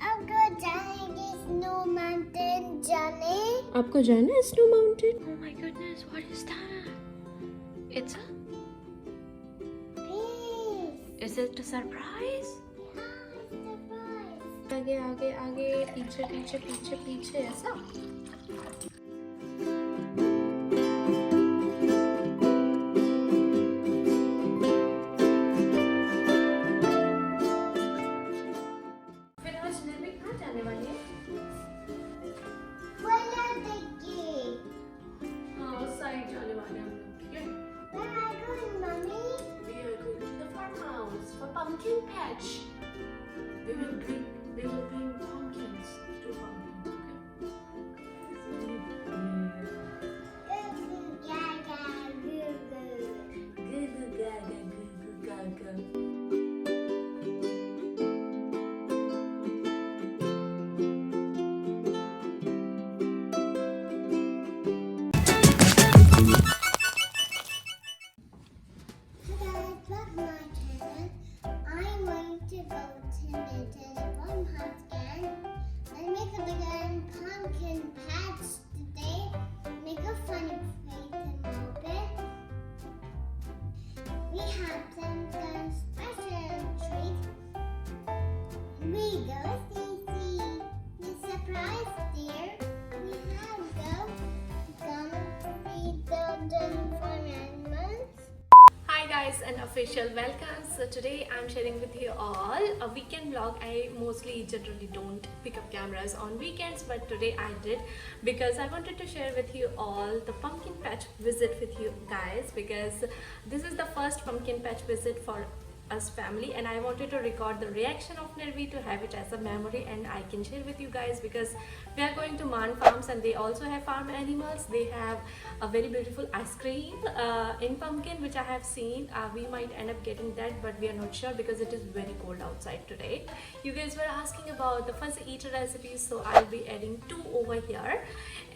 आपको जाना है snow mountain? Oh my goodness, what is that? It's a fish. Is it a surprise? आगे आगे आगे पीछे पीछे पीछे पीछे ऐसा. फिर आज निर्वी कहाँ जाने वाली है? साइड जाने वाले हम लोग, ठीक है? Where are you going, Mommy? We are going to the farmhouse for pumpkin patch. We will bring pumpkins to pumpkin, okay? Goo goo gaga, goo goo gaga. And official welcome. So today I'm sharing with you all a weekend vlog. I mostly generally don't pick up cameras on weekends, but today I did because I wanted to share with you all the pumpkin patch visit with you guys, because this is the first pumpkin patch visit for us family, and I wanted to record the reaction of Nirvi to have it as a memory and I can share with you guys, because we are going to Man Farms and they also have farm animals. They have a very beautiful ice cream in pumpkin which I have seen. We might end up getting that, but we are not sure because it is very cold outside today. You guys were asking about the fuzzy eater recipes, so I'll be adding 2 over here,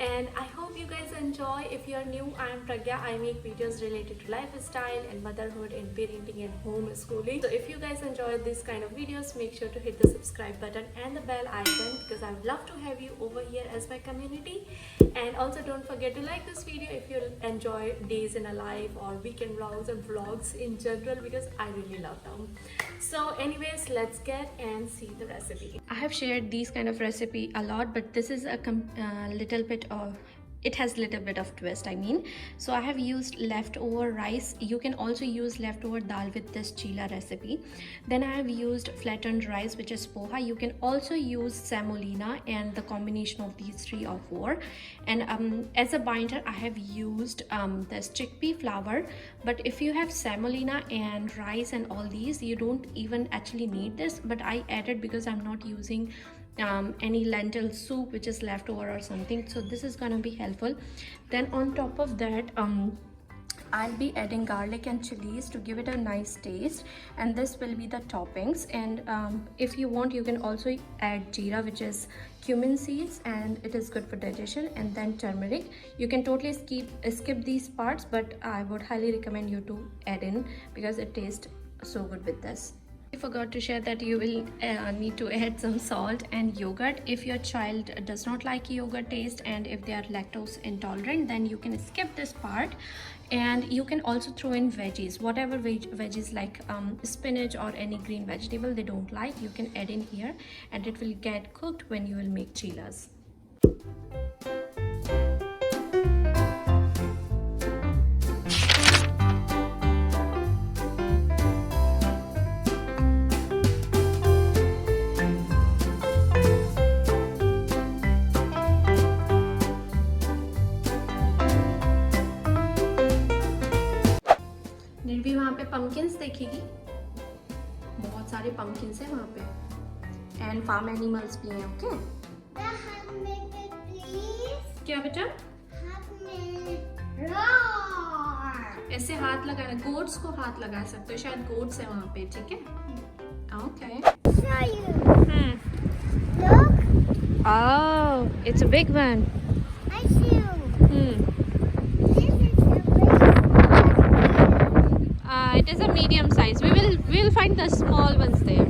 and I hope you guys enjoy. If you are new, I am Pragya. I make videos related to lifestyle and motherhood and parenting and homeschooling. So if you guys enjoy this kind of videos, make sure to hit the subscribe button and the bell icon, because I would love to have you over here as my community. And also don't forget to like this video if you enjoy days in a life or weekend vlogs and vlogs in general, because I really love them. So anyways, let's get and see the recipe. I have shared these kind of recipe a lot, but this is a little bit of, it has little bit of twist, I mean. So I have used leftover rice. You can also use leftover dal with this Chila recipe. Then I have used flattened rice, which is poha. You can also use semolina, and the combination of these 3 or 4. And as a binder, I have used this chickpea flour. But if you have semolina and rice and all these, you don't even actually need this, but I added because I'm not using any lentil soup which is left over or something, so this is gonna be helpful. Then on top of that, I'll be adding garlic and chilies to give it a nice taste, and this will be the toppings. And if you want, you can also add jeera, which is cumin seeds, and it is good for digestion. And then turmeric. You can totally skip these parts, but I would highly recommend you to add in because it tastes so good with this. I forgot to share that you will need to add some salt and yogurt. If your child does not like yogurt taste and if they are lactose intolerant, then you can skip this part. And you can also throw in veggies, whatever veggies like spinach or any green vegetable they don't like, you can add in here, and it will get cooked when you will make chilas. निर्वी वहाँ पे पम्पकिंस देखेगी, बहुत सारे पम्पकिंस हैं वहाँ पे, and farm animals भी हैं. ओके, क्या बेटा? ऐसे हाथ लगाना, गोट्स को हाथ लगा सकते हो, शायद गोट्स है वहाँ पे. ठीक है, okay. Oh, it's a big one. I see you. It is a medium size. We will find the small ones there.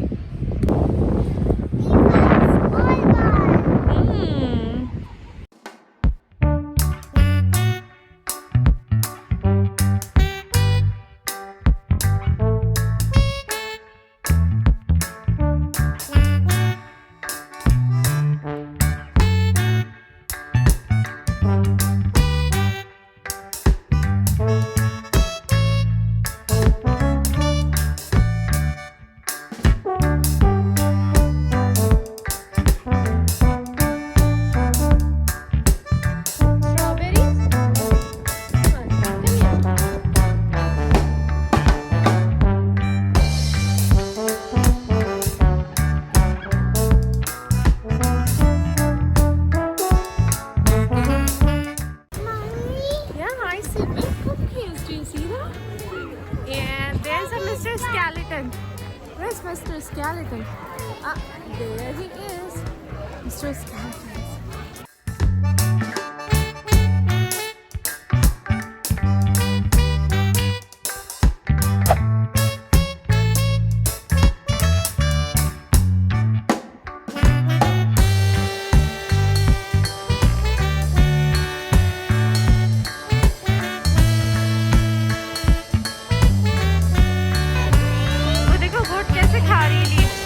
It's so scary. वो देखो गोट कैसे खा रही है leaves.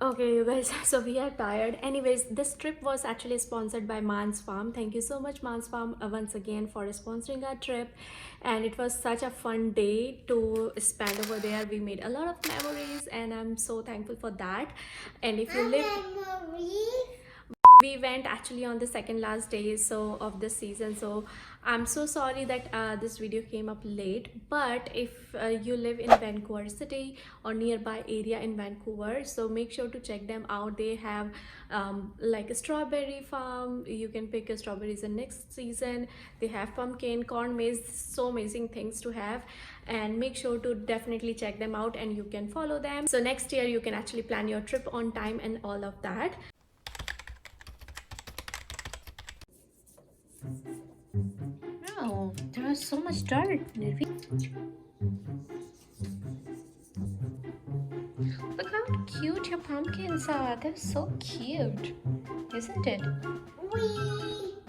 Okay, you guys, so we are tired. Anyways, this trip was actually sponsored by Man's Farm. Thank you so much, Man's Farm, once again for sponsoring our trip. And it was such a fun day to spend over there. We made a lot of memories, and I'm so thankful for that. And if you live, we went actually on the second last day of this season, so I'm so sorry that this video came up late. But if you live in Vancouver city or nearby area in Vancouver, so make sure to check them out. They have like a strawberry farm. You can pick strawberries in next season. They have pumpkin, corn maze, so amazing things to have. And make sure to definitely check them out, and you can follow them, so next year you can actually plan your trip on time and all of that. Oh, there was so much dirt, Nirvi. Look how cute your pumpkins are. They're so cute, isn't it? We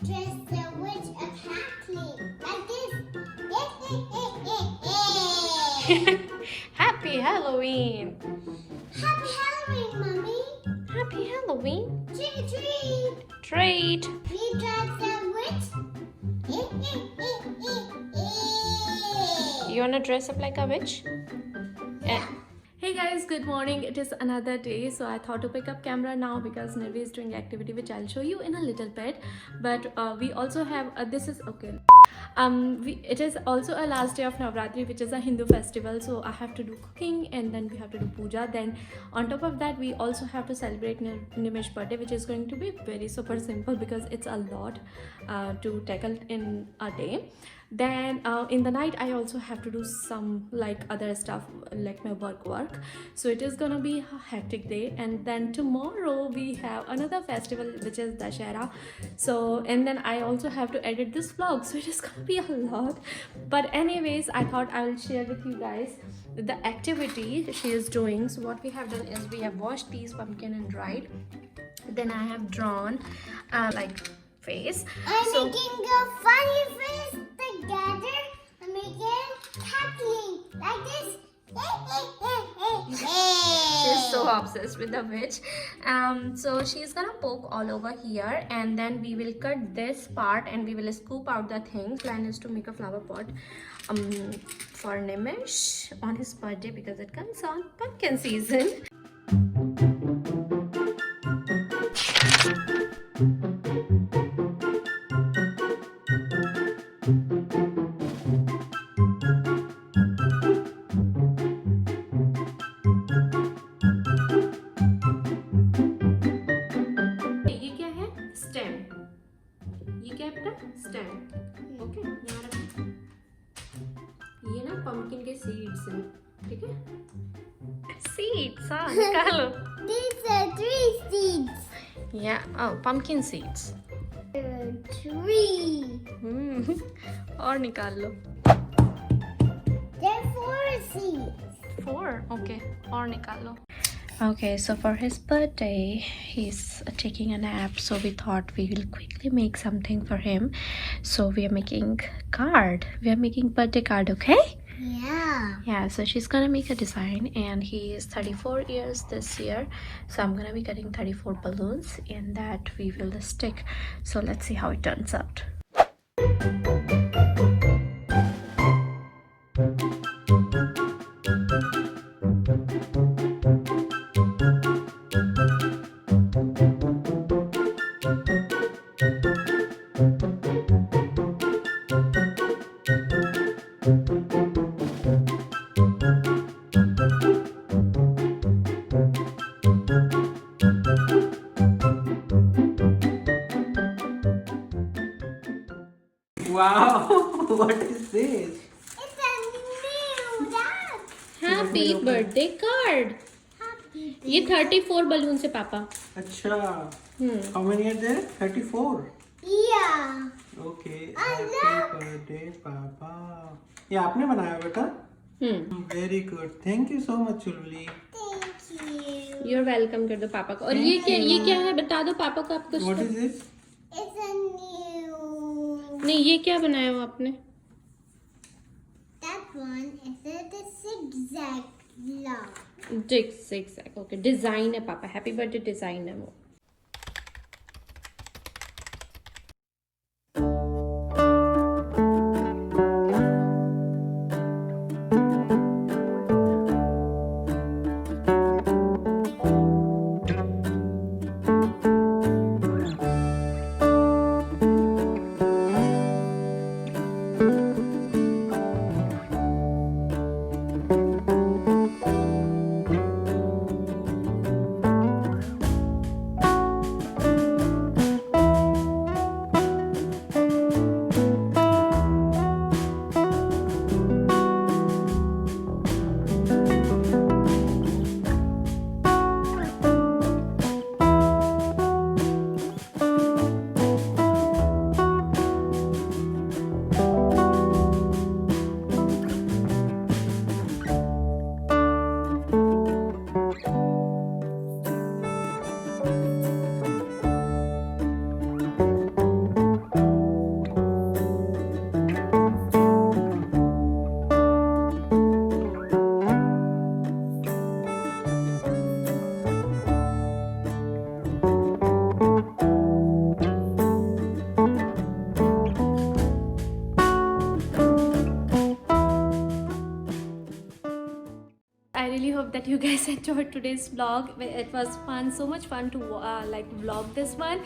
dressed the witch a Hackney like this. Happy Halloween! Happy Halloween, Mommy. Happy Halloween! Trick or treat. Treat! We dressed the witch. You wanna dress up like a witch? Yeah. Hey guys, good morning. It is another day, so I thought to pick up camera now because Nirvi is doing activity which I'll show you in a little bit. But we also have this is okay. It is also a last day of Navratri, which is a Hindu festival, so I have to do cooking and then we have to do puja. Then on top of that, we also have to celebrate Nimish's birthday, which is going to be very super simple because it's a lot to tackle in a day. Then in the night I also have to do some like other stuff like my work, so it is gonna be a hectic day. And then tomorrow we have another festival, which is Dashera, so and then I also have to edit this vlog, so it is gonna be a lot. But anyways, I thought I will share with you guys the activity she is doing. So what we have done is we have washed these pumpkin and dried, then I have drawn like face. I'm making a funny face together. I'm making cackling like this. She's so obsessed with the witch. So she's gonna poke all over here, and then we will cut this part and we will scoop out the things. Plan is to make a flower pot for Nimish on his birthday because it comes on pumpkin season. ये ना pumpkin के seeds हैं, ठीक है? Seeds, हाँ, निकालो. These are 3 seeds. Yeah, oh, pumpkin seeds. 3. और निकाल लो. There are 4 seeds. 4, okay, और निकाल लो. Okay, so for his birthday, he's taking a nap, so we thought we will quickly make something for him. So we are making card. We are making birthday card, okay? Yeah, so she's gonna make a design, and he is 34 years this year, so I'm gonna be cutting 34 balloons and that we will stick. So let's see how it turns out. Wow, what is this? It's a new duck. Happy birthday card. Happy ये 34 balloon से पापा. अच्छा. How many are there? 34. Yeah. Okay. Happy birthday, Papa. ये आपने बनाया बेटा? Very good. Thank you so much, Chulli. Thank you. You're welcome कर दो पापा को. और ये क्या है बता दो पापा को आपको. What is this? It's a new. नहीं ये क्या बनाया हो आपने? That one is a zigzag love. Zigzag. Okay. Design है पापा. हैप्पी बर्थडे डिजाइन है वो. I really hope that you guys enjoyed today's vlog. It was fun, so much fun to like vlog this one.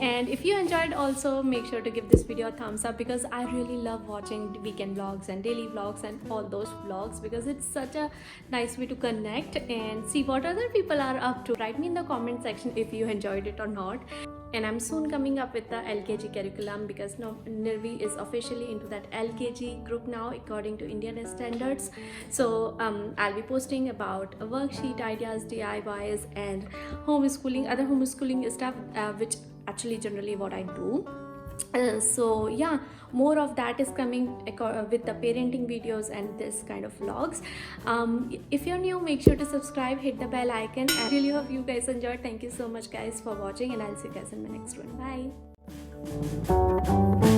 And if you enjoyed, also make sure to give this video a thumbs up, because I really love watching weekend vlogs and daily vlogs and all those vlogs, because it's such a nice way to connect and see what other people are up to. Write me in the comment section if you enjoyed it or not. And I'm soon coming up with the LKG curriculum, because now Nirvi is officially into that LKG group now according to Indian standards. So I'll be posting about a worksheet ideas, DIYs, and homeschooling, other homeschooling stuff, which actually generally what I do. So yeah, more of that is coming with the parenting videos and this kind of vlogs. If you're new, make sure to subscribe, hit the bell icon. I really hope you guys enjoyed. Thank you so much guys for watching, and I'll see you guys in my next one. Bye.